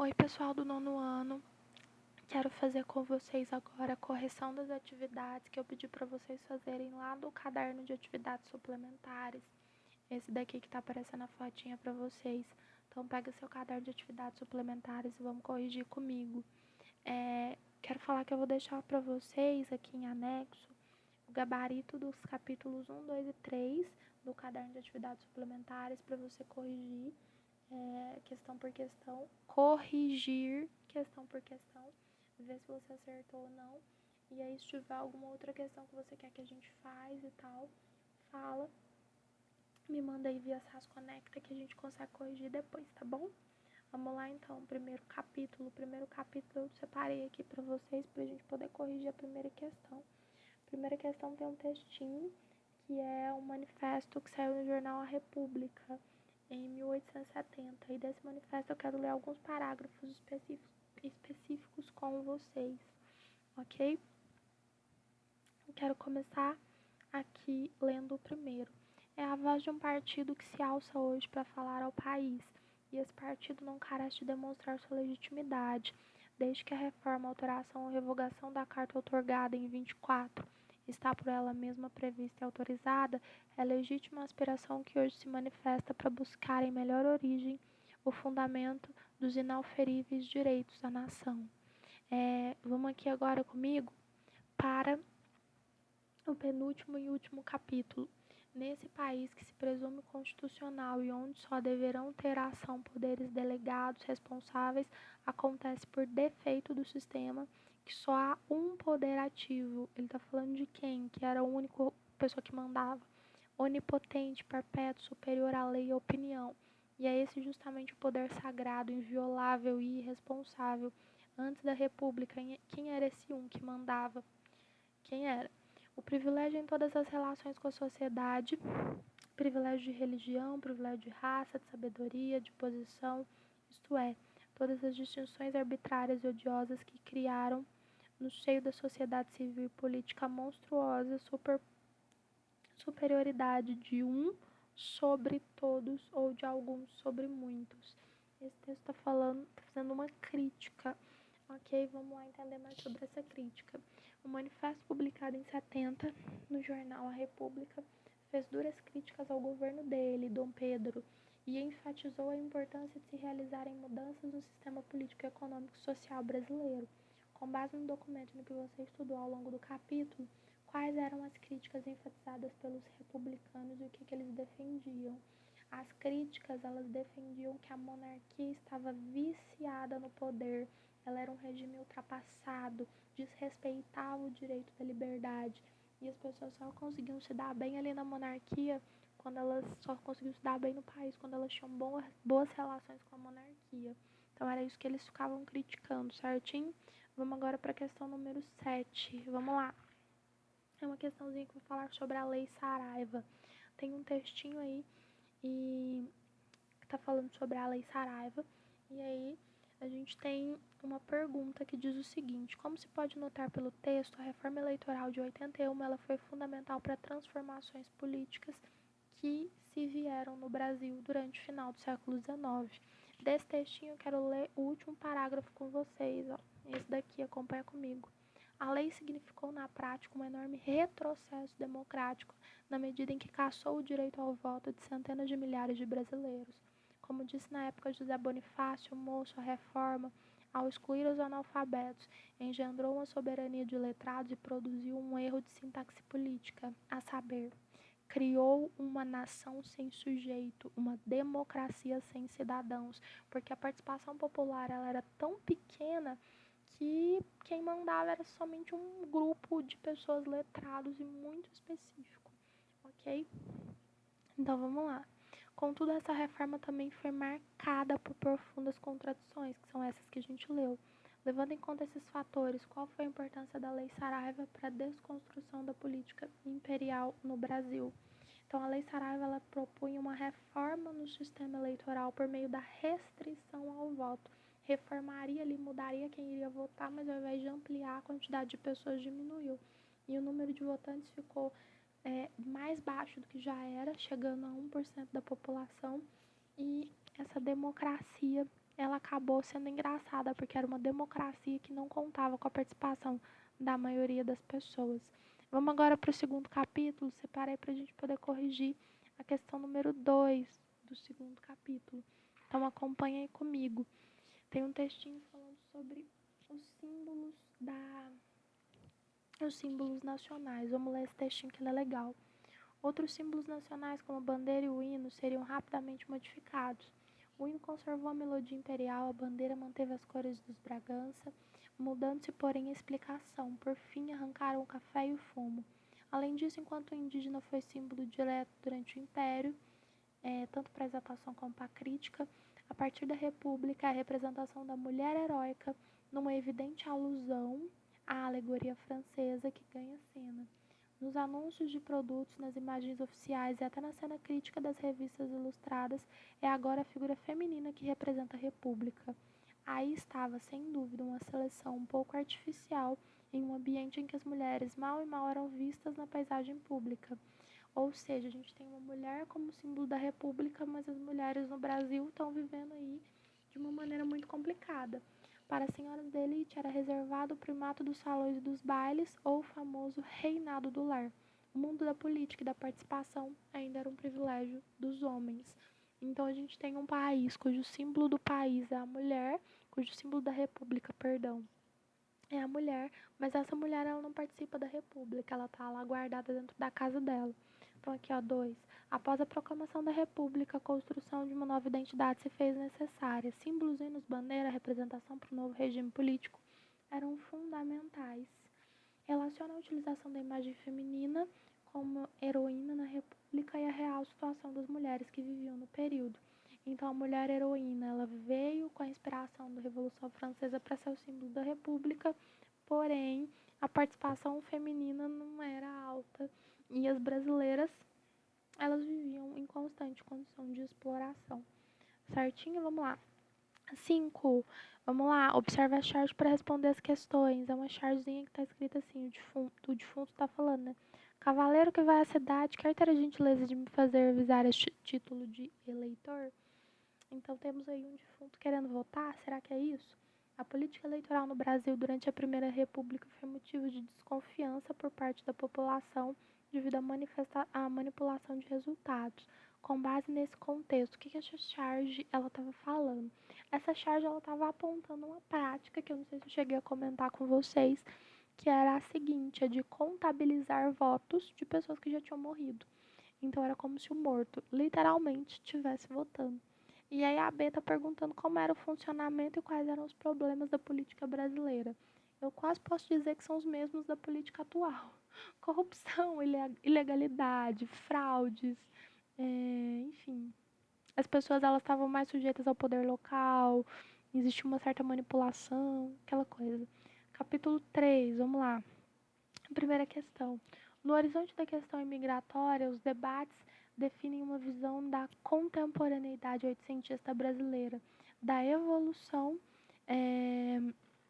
Oi, pessoal do nono ano. Quero fazer com vocês agora a correção das atividades que eu pedi para vocês fazerem lá do caderno de atividades suplementares. Esse daqui que tá aparecendo a fotinha para vocês. Então pega seu caderno de atividades suplementares e vamos corrigir comigo. Quero falar que eu vou deixar para vocês aqui em anexo o gabarito dos capítulos 1, 2 e 3 do caderno de atividades suplementares para você corrigir questão por questão, corrigir questão por questão, ver se você acertou ou não. E aí, se tiver alguma outra questão que você quer que a gente faz e tal, fala, me manda aí via SAS Conecta que a gente consegue corrigir depois, tá bom? Vamos lá então, primeiro capítulo eu separei aqui pra vocês pra gente poder corrigir a primeira questão. A primeira questão tem um textinho que é um manifesto que saiu no jornal A República em 1870. E desse manifesto eu quero ler alguns parágrafos específicos com vocês, ok? Eu quero começar aqui lendo o primeiro. É a voz de um partido que se alça hoje para falar ao país, e esse partido não carece de demonstrar sua legitimidade, desde que a reforma, alteração ou revogação da Carta outorgada em 24 está por ela mesma prevista e autorizada, é legítima a aspiração que hoje se manifesta para buscar em melhor origem o fundamento dos inauferíveis direitos da nação. Vamos aqui agora comigo para o penúltimo e último capítulo. Nesse país que se presume constitucional e onde só deverão ter ação poderes delegados responsáveis, acontece por defeito do sistema que só há um poder ativo. Ele está falando de quem? Que era a única pessoa que mandava. Onipotente, perpétuo, superior à lei e à opinião. E é esse justamente o poder sagrado, inviolável e irresponsável. Antes da República, quem era esse um que mandava? Quem era? O privilégio em todas as relações com a sociedade, privilégio de religião, privilégio de raça, de sabedoria, de posição, isto é, todas as distinções arbitrárias e odiosas que criaram no seio da sociedade civil e política monstruosa superioridade de um sobre todos ou de alguns sobre muitos. Esse texto está fazendo uma crítica. Ok, vamos lá entender mais sobre essa crítica. O manifesto publicado em 70 no jornal A República fez duras críticas ao governo dele, Dom Pedro, e enfatizou a importância de se realizarem mudanças no sistema político, econômico e social brasileiro. Com base no documento no que você estudou ao longo do capítulo, quais eram as críticas enfatizadas pelos republicanos e o que eles defendiam? As críticas, elas defendiam que a monarquia estava viciada no poder, ela era um regime ultrapassado, desrespeitava o direito da liberdade, e as pessoas só conseguiam se dar bem ali na monarquia quando elas só conseguiam se dar bem no país, quando elas tinham boas relações com a monarquia. Então era isso que eles ficavam criticando, certinho? Vamos agora para a questão número 7. Vamos lá. É uma questãozinha que eu vou falar sobre a Lei Saraiva. Tem um textinho aí e que tá falando sobre a Lei Saraiva. E aí a gente tem uma pergunta que diz o seguinte: como se pode notar pelo texto, a reforma eleitoral de 81 ela foi fundamental para transformações políticas que se vieram no Brasil durante o final do século XIX. Desse textinho eu quero ler o último parágrafo com vocês. Ó. Esse daqui, acompanha comigo. A lei significou na prática um enorme retrocesso democrático, na medida em que cassou o direito ao voto de centenas de milhares de brasileiros. Como disse na época José Bonifácio, moço, a reforma, ao excluir os analfabetos, engendrou uma soberania de letrados e produziu um erro de sintaxe política, a saber, criou uma nação sem sujeito, uma democracia sem cidadãos, porque a participação popular ela era tão pequena que quem mandava era somente um grupo de pessoas letrados e muito específico, ok? Então vamos lá. Contudo, essa reforma também foi marcada por profundas contradições, que são essas que a gente leu. Levando em conta esses fatores, qual foi a importância da Lei Saraiva para a desconstrução da política imperial no Brasil? Então, a Lei Saraiva ela propunha uma reforma no sistema eleitoral por meio da restrição ao voto. Reformaria ali, mudaria quem iria votar, mas ao invés de ampliar, a quantidade de pessoas diminuiu. E o número de votantes ficou mais baixo do que já era, chegando a 1% da população. E essa democracia ela acabou sendo engraçada, porque era uma democracia que não contava com a participação da maioria das pessoas. Vamos agora para o segundo capítulo, separei para a gente poder corrigir a questão número 2 do segundo capítulo. Então acompanha aí comigo. Tem um textinho falando sobre os símbolos nacionais. Vamos ler esse textinho que ele é legal. Outros símbolos nacionais, como a bandeira e o hino, seriam rapidamente modificados. O hino conservou a melodia imperial, a bandeira manteve as cores dos Bragança, mudando-se, porém, a explicação. Por fim, arrancaram o café e o fumo. Além disso, enquanto o indígena foi símbolo direto durante o Império, tanto para a exaltação como para a crítica, a partir da República, a representação da mulher heróica, numa evidente alusão à alegoria francesa que ganha cena. Nos anúncios de produtos, nas imagens oficiais e até na cena crítica das revistas ilustradas, é agora a figura feminina que representa a República. Aí estava, sem dúvida, uma seleção um pouco artificial em um ambiente em que as mulheres mal e mal eram vistas na paisagem pública. Ou seja, a gente tem uma mulher como símbolo da República, mas as mulheres no Brasil estão vivendo aí de uma maneira muito complicada. Para as senhoras de elite era reservado o primato dos salões e dos bailes ou o famoso reinado do lar. O mundo da política e da participação ainda era um privilégio dos homens. Então a gente tem um país cujo símbolo do país é a mulher, cujo símbolo da república, perdão, é a mulher, mas essa mulher ela não participa da república, ela está lá guardada dentro da casa dela. Então aqui ó, 2. Após a proclamação da república, a construção de uma nova identidade se fez necessária. Símbolos, hinos, bandeira, representação para o novo regime político eram fundamentais. Relaciona a utilização da imagem feminina como heroína na república e a real situação das mulheres que viviam no período. Então a mulher heroína, ela veio com a inspiração da Revolução Francesa para ser o símbolo da república, porém a participação feminina não era alta e as brasileiras, elas viviam em constante condição de exploração. Certinho? Vamos lá. 5. Vamos lá, observe a charge para responder as questões. É uma chargezinha que está escrita assim, o defunto está falando, né? Cavaleiro que vai à cidade, quer ter a gentileza de me fazer avisar este título de eleitor? Então temos aí um defunto querendo votar, será que é isso? A política eleitoral no Brasil durante a Primeira República foi motivo de desconfiança por parte da população devido à manipulação de resultados. Com base nesse contexto, o que essa charge ela estava falando? Essa charge ela estava apontando uma prática que eu não sei se eu cheguei a comentar com vocês, que era a seguinte, a de contabilizar votos de pessoas que já tinham morrido. Então era como se o morto literalmente estivesse votando. E aí a B está perguntando como era o funcionamento e quais eram os problemas da política brasileira. Eu quase posso dizer que são os mesmos da política atual. Corrupção, ilegalidade, fraudes, enfim. As pessoas elas estavam mais sujeitas ao poder local, existia uma certa manipulação, aquela coisa. Capítulo 3, vamos lá. Primeira questão. No horizonte da questão imigratória, os debates definem uma visão da contemporaneidade oitocentista brasileira, da evolução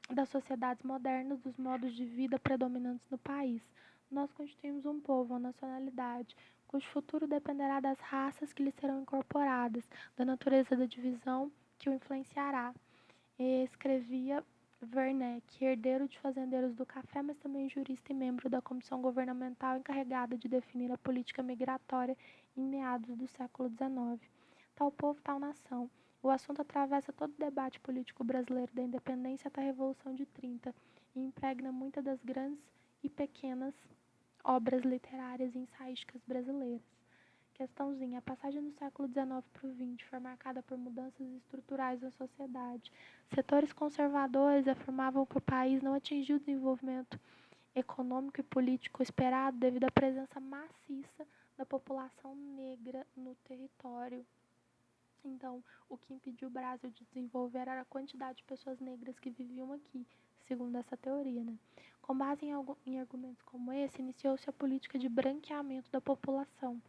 das sociedades modernas, dos modos de vida predominantes no país. Nós constituímos um povo, uma nacionalidade, cujo futuro dependerá das raças que lhe serão incorporadas, da natureza da divisão que o influenciará. E escrevia Werneck, herdeiro de fazendeiros do café, mas também jurista e membro da comissão governamental encarregada de definir a política migratória em meados do século XIX. Tal povo, tal nação. O assunto atravessa todo o debate político brasileiro da independência até a Revolução de 30 e impregna muitas das grandes e pequenas obras literárias e ensaísticas brasileiras. Questãozinha. A passagem do século XIX para o XX foi marcada por mudanças estruturais na sociedade. Setores conservadores afirmavam que o país não atingiu o desenvolvimento econômico e político esperado devido à presença maciça da população negra no território. Então, o que impediu o Brasil de desenvolver era a quantidade de pessoas negras que viviam aqui, segundo essa teoria, né? Com base em argumentos como esse, iniciou-se a política de branqueamento da população.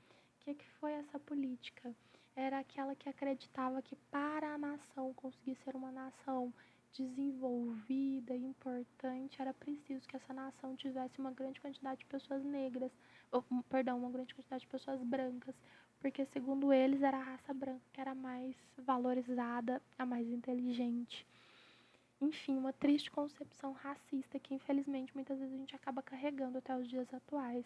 O que foi essa política? Era aquela que acreditava que para a nação conseguir ser uma nação desenvolvida e importante, era preciso que essa nação tivesse uma grande quantidade de pessoas negras, uma grande quantidade de pessoas brancas, porque segundo eles era a raça branca que era a mais valorizada, a mais inteligente. Enfim, uma triste concepção racista que infelizmente muitas vezes a gente acaba carregando até os dias atuais.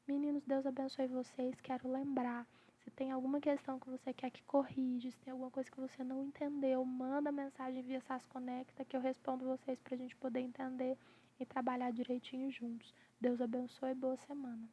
Meninos, Deus abençoe vocês. Quero lembrar, se tem alguma questão que você quer que corrija, se tem alguma coisa que você não entendeu, manda mensagem via SAS Conecta que eu respondo vocês pra gente poder entender e trabalhar direitinho juntos. Deus abençoe e boa semana.